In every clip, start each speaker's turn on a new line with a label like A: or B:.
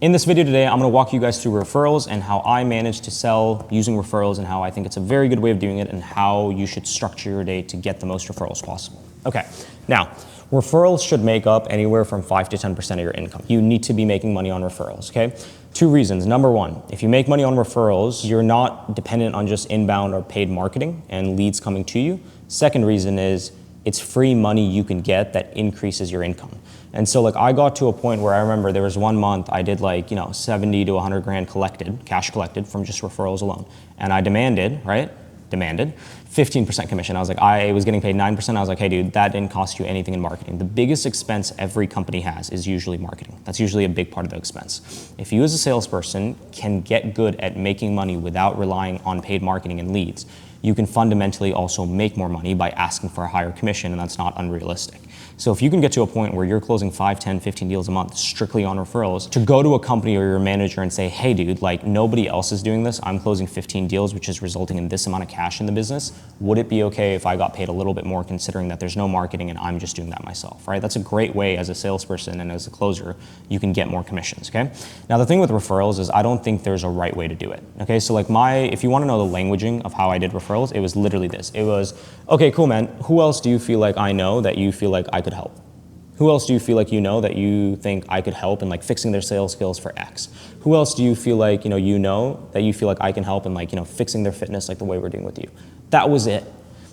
A: In this video today, I'm gonna walk you guys through referrals and how I manage to sell using referrals and how I think it's a very good way of doing it and how you should structure your day to get the most referrals possible. Okay, now, referrals should make up anywhere from 5 to 10% of your income. You need to be making money on referrals, okay? Two reasons. Number one, if you make money on referrals, you're not dependent on just inbound or paid marketing and leads coming to you. Second reason is it's free money you can get that increases your income. And so like I got to a point where I remember there was 1 month I did like, 70 to 100 grand cash collected from just referrals alone. And I demanded 15% commission. I was like, I was getting paid 9%. I was like, hey dude, that didn't cost you anything in marketing. The biggest expense every company has is usually marketing. That's usually a big part of the expense. If you as a salesperson can get good at making money without relying on paid marketing and leads, you can fundamentally also make more money by asking for a higher commission, and that's not unrealistic. So if you can get to a point where you're closing 5, 10, 15 deals a month strictly on referrals, to go to a company or your manager and say, hey dude, like nobody else is doing this, I'm closing 15 deals, which is resulting in this amount of cash in the business, would it be okay if I got paid a little bit more considering that there's no marketing and I'm just doing that myself, right? That's a great way as a salesperson and as a closer, you can get more commissions, okay? Now the thing with referrals is I don't think there's a right way to do it, okay? So like if you wanna know the languaging of how I did referrals, it was literally this. It was, okay, cool man, who else do you feel like I know that you feel like I could help? Who else do you feel like you know that you think I could help in like fixing their sales skills for X? Who else do you feel like that you feel like I can help in like fixing their fitness like the way we're doing with you? That was it.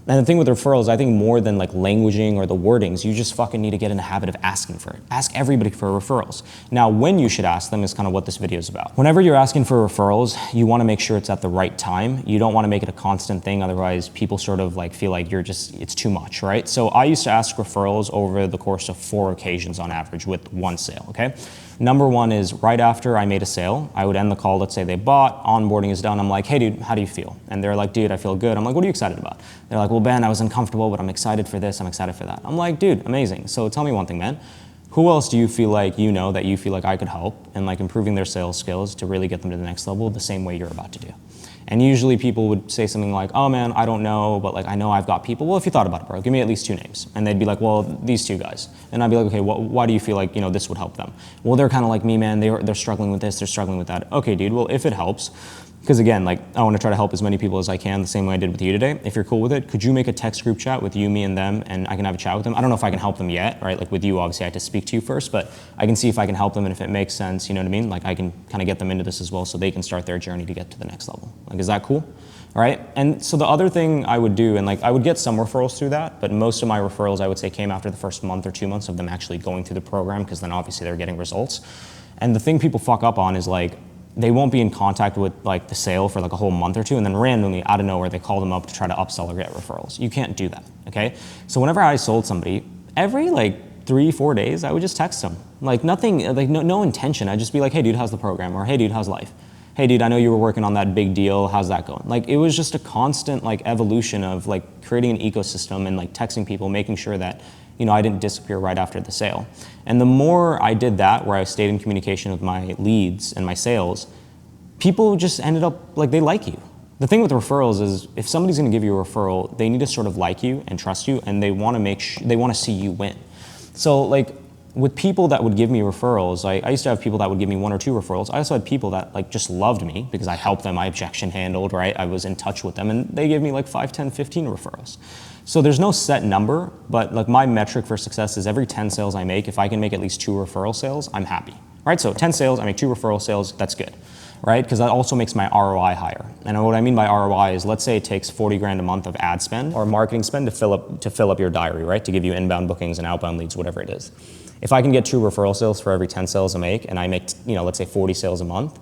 A: And the thing with referrals, I think more than like languaging or the wordings, you just fucking need to get in the habit of asking for it. Ask everybody for referrals. Now, when you should ask them is kind of what this video is about. Whenever you're asking for referrals, you want to make sure it's at the right time. You don't want to make it a constant thing, otherwise people sort of like feel like it's too much, right? So I used to ask referrals over the course of 4 occasions on average with 1 sale, okay? Number 1 is right after I made a sale, I would end the call, let's say they bought, onboarding is done, I'm like, hey dude, how do you feel? And they're like, dude, I feel good. I'm like, what are you excited about? They're like, well Ben, I was uncomfortable, but I'm excited for this, I'm excited for that. I'm like, dude, amazing. So tell me one thing, man. Who else do you feel like that you feel like I could help in like improving their sales skills to really get them to the next level the same way you're about to do? And usually people would say something like, oh man, I don't know, but like I know I've got people. Well, if you thought about it, bro, give me at least 2 names. And they'd be like, well, these 2 guys. And I'd be like, okay, why do you feel like this would help them? Well, they're kind of like me, man. They're struggling with this, they're struggling with that. Okay, dude, well, if it helps, because again, like I want to try to help as many people as I can the same way I did with you today. If you're cool with it, could you make a text group chat with you, me, and them, and I can have a chat with them? I don't know if I can help them yet, right? Like with you, obviously I have to speak to you first, but I can see if I can help them, and if it makes sense, you know what I mean? Like I can kind of get them into this as well so they can start their journey to get to the next level. Like, is that cool? All right, and so the other thing I would do, and like I would get some referrals through that, but most of my referrals I would say came after the first month or 2 months of them actually going through the program, because then obviously they're getting results. And the thing people fuck up on is like, they won't be in contact with like the sale for like a whole month or 2, and then randomly out of nowhere they call them up to try to upsell or get referrals. You can't do that, okay? So whenever I sold somebody, every like 3-4 days I would just text them. Like nothing, like no intention. I'd just be like, hey dude, how's the program? Or hey dude, how's life? Hey dude, I know you were working on that big deal, how's that going? Like it was just a constant like evolution of like creating an ecosystem and like texting people, making sure that I didn't disappear right after the sale. And the more I did that, where I stayed in communication with my leads and my sales, people just ended up like they like you. The thing with referrals is if somebody's gonna give you a referral, they need to sort of like you and trust you, and they wanna see you win. So like with people that would give me referrals, I used to have people that would give me 1 or 2 referrals. I also had people that like just loved me because I helped them, I objection handled, right? I was in touch with them, and they gave me like 5, 10, 15 referrals. So there's no set number, but like my metric for success is every 10 sales I make, if I can make at least 2 referral sales, I'm happy, right? So 10 sales, I make 2 referral sales, that's good, right? Because that also makes my ROI higher. And what I mean by ROI is, let's say it takes 40 grand a month of ad spend or marketing spend to fill up your diary, right? To give you inbound bookings and outbound leads, whatever it is. If I can get 2 referral sales for every 10 sales I make, and I make, let's say 40 sales a month,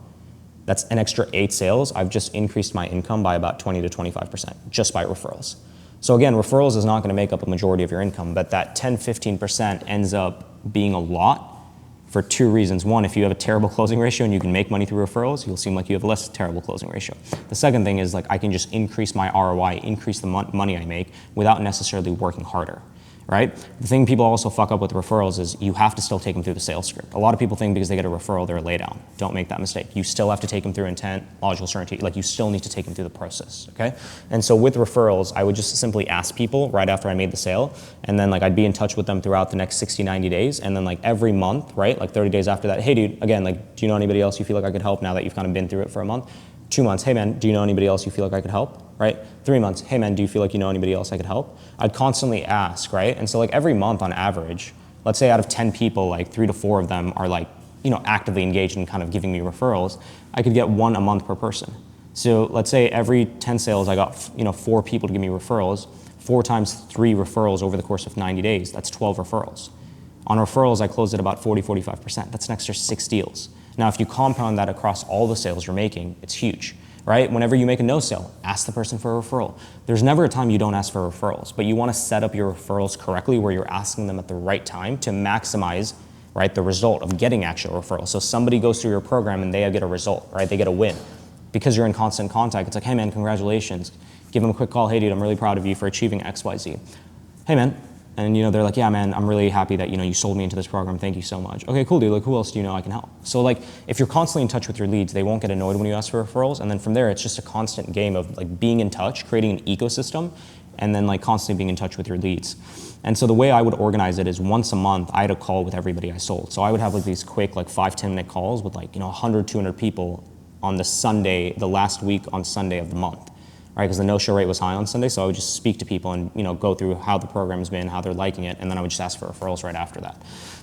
A: that's an extra 8 sales. I've just increased my income by about 20 to 25% just by referrals. So again, referrals is not going to make up a majority of your income, but that 10-15% ends up being a lot for 2 reasons. 1, if you have a terrible closing ratio and you can make money through referrals, you'll seem like you have a less terrible closing ratio. The second thing is like I can just increase my ROI, increase the money I make without necessarily working harder, right? The thing people also fuck up with referrals is you have to still take them through the sales script. A lot of people think because they get a referral, they're a laydown. Don't make that mistake. You still have to take them through intent, logical certainty. Like, you still need to take them through the process, okay? And so with referrals, I would just simply ask people right after I made the sale, and then like I'd be in touch with them throughout the next 60, 90 days, and then like every month, right? Like 30 days after that, hey dude, again, like, do you know anybody else you feel like I could help now that you've kind of been through it for a month? 2 months, hey man, do you know anybody else you feel like I could help? Right? 3 months, hey man, do you feel like you know anybody else I could help? I'd constantly ask, right? And so like every month on average, let's say out of 10 people, like 3 to 4 of them are like, actively engaged in kind of giving me referrals, I could get 1 a month per person. So let's say every 10 sales, I got, 4 people to give me referrals. 4 times 3 referrals over the course of 90 days, that's 12 referrals. On referrals, I closed at about 40, 45%. That's an extra 6 deals. Now, if you compound that across all the sales you're making, it's huge, right? Whenever you make a no sale, ask the person for a referral. There's never a time you don't ask for referrals, but you want to set up your referrals correctly where you're asking them at the right time to maximize, right, the result of getting actual referrals. So somebody goes through your program and they get a result, right? They get a win. Because you're in constant contact, it's like, hey man, congratulations. Give them a quick call. Hey dude, I'm really proud of you for achieving X, Y, Z. Hey man. And they're like, yeah man, I'm really happy that you sold me into this program, thank you so much. Okay, cool dude, like who else do you know I can help? So like, if you're constantly in touch with your leads, they won't get annoyed when you ask for referrals, and then from there, it's just a constant game of like being in touch, creating an ecosystem, and then like constantly being in touch with your leads. And so the way I would organize it is once a month, I had a call with everybody I sold. So I would have like these quick like 5-10 minute calls with like 100, 200 people on the last week on Sunday of the month. Right, because the no-show rate was high on Sunday, so I would just speak to people and go through how the program's been, how they're liking it, and then I would just ask for referrals right after that.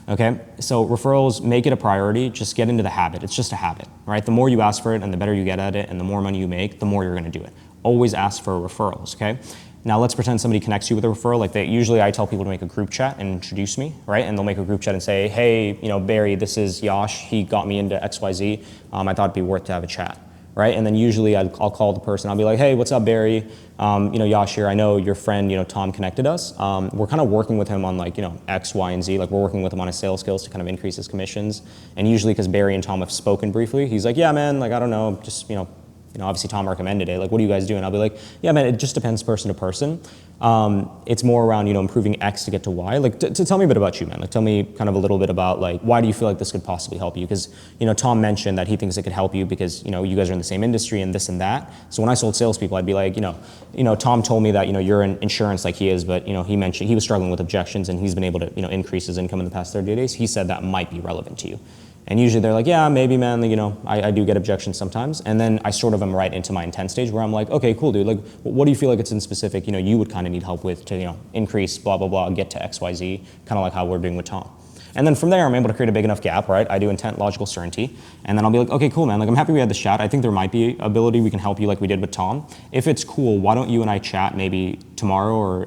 A: Okay, so referrals, make it a priority. Just get into the habit. It's just a habit, right? The more you ask for it, and the better you get at it, and the more money you make, the more you're going to do it. Always ask for referrals. Okay. Now let's pretend somebody connects you with a referral. Like usually I tell people to make a group chat and introduce me, right? And they'll make a group chat and say, hey, Barry, this is Yash. He got me into X, Y, Z. I thought it'd be worth to have a chat. Right? And then usually I'll call the person. I'll be like, hey, what's up, Barry? Yash here. I know your friend, Tom connected us. We're kind of working with him on like, X, Y, and Z. Like we're working with him on his sales skills to kind of increase his commissions. And usually because Barry and Tom have spoken briefly, he's like, yeah, man, like, I don't know, just, obviously Tom recommended it. Like, what do you guys do? And I'll be like, yeah, man, it just depends person to person. It's more around, improving X to get to Y. Like, to tell me a bit about you, man. Like, tell me kind of a little bit about, like, why do you feel like this could possibly help you? Because, Tom mentioned that he thinks it could help you because, you guys are in the same industry and this and that. So when I sold salespeople, I'd be like, Tom told me that, you're in insurance like he is, but, he mentioned he was struggling with objections and he's been able to, increase his income in the past 30 days. He said that might be relevant to you. And usually they're like, yeah, maybe, man, I do get objections sometimes. And then I sort of am right into my intent stage where I'm like, okay, cool, dude. Like, what do you feel like it's in specific, you would kind of need help with to, increase, blah, blah, blah, get to X, Y, Z, kind of like how we're doing with Tom. And then from there, I'm able to create a big enough gap, right? I do intent, logical certainty. And then I'll be like, okay, cool, man. Like, I'm happy we had this chat. I think there might be ability we can help you like we did with Tom. If it's cool, why don't you and I chat maybe tomorrow or,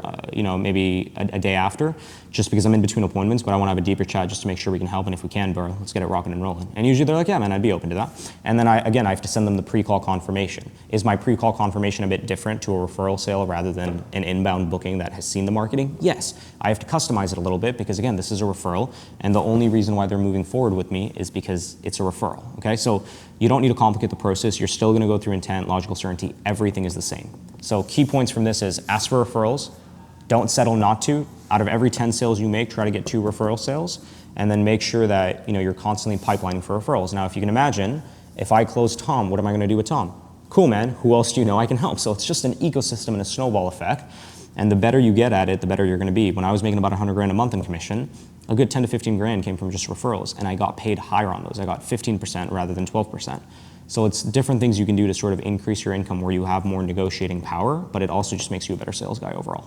A: maybe a day after, just because I'm in between appointments, but I want to have a deeper chat just to make sure we can help. And if we can, bro, let's get it rocking and rolling. And usually they're like, yeah, man, I'd be open to that. And then I have to send them the pre-call confirmation. Is my pre-call confirmation a bit different to a referral sale rather than an inbound booking that has seen the marketing? Yes. I have to customize it a little bit because, again, this is a referral. And the only reason why they're moving forward with me is because it's a referral. Okay. So you don't need to complicate the process. You're still going to go through intent, logical certainty. Everything is the same. So key points from this is ask for referrals. Don't settle not to. Out of every 10 sales you make, try to get 2 referral sales, and then make sure that you're constantly pipelining for referrals. Now, if you can imagine, if I close Tom, what am I going to do with Tom? Cool, man. Who else do you know I can help? So it's just an ecosystem and a snowball effect. And the better you get at it, the better you're going to be. When I was making about 100 grand a month in commission, a good 10 to 15 grand came from just referrals, and I got paid higher on those. I got 15% rather than 12%. So it's different things you can do to sort of increase your income where you have more negotiating power, but it also just makes you a better sales guy overall.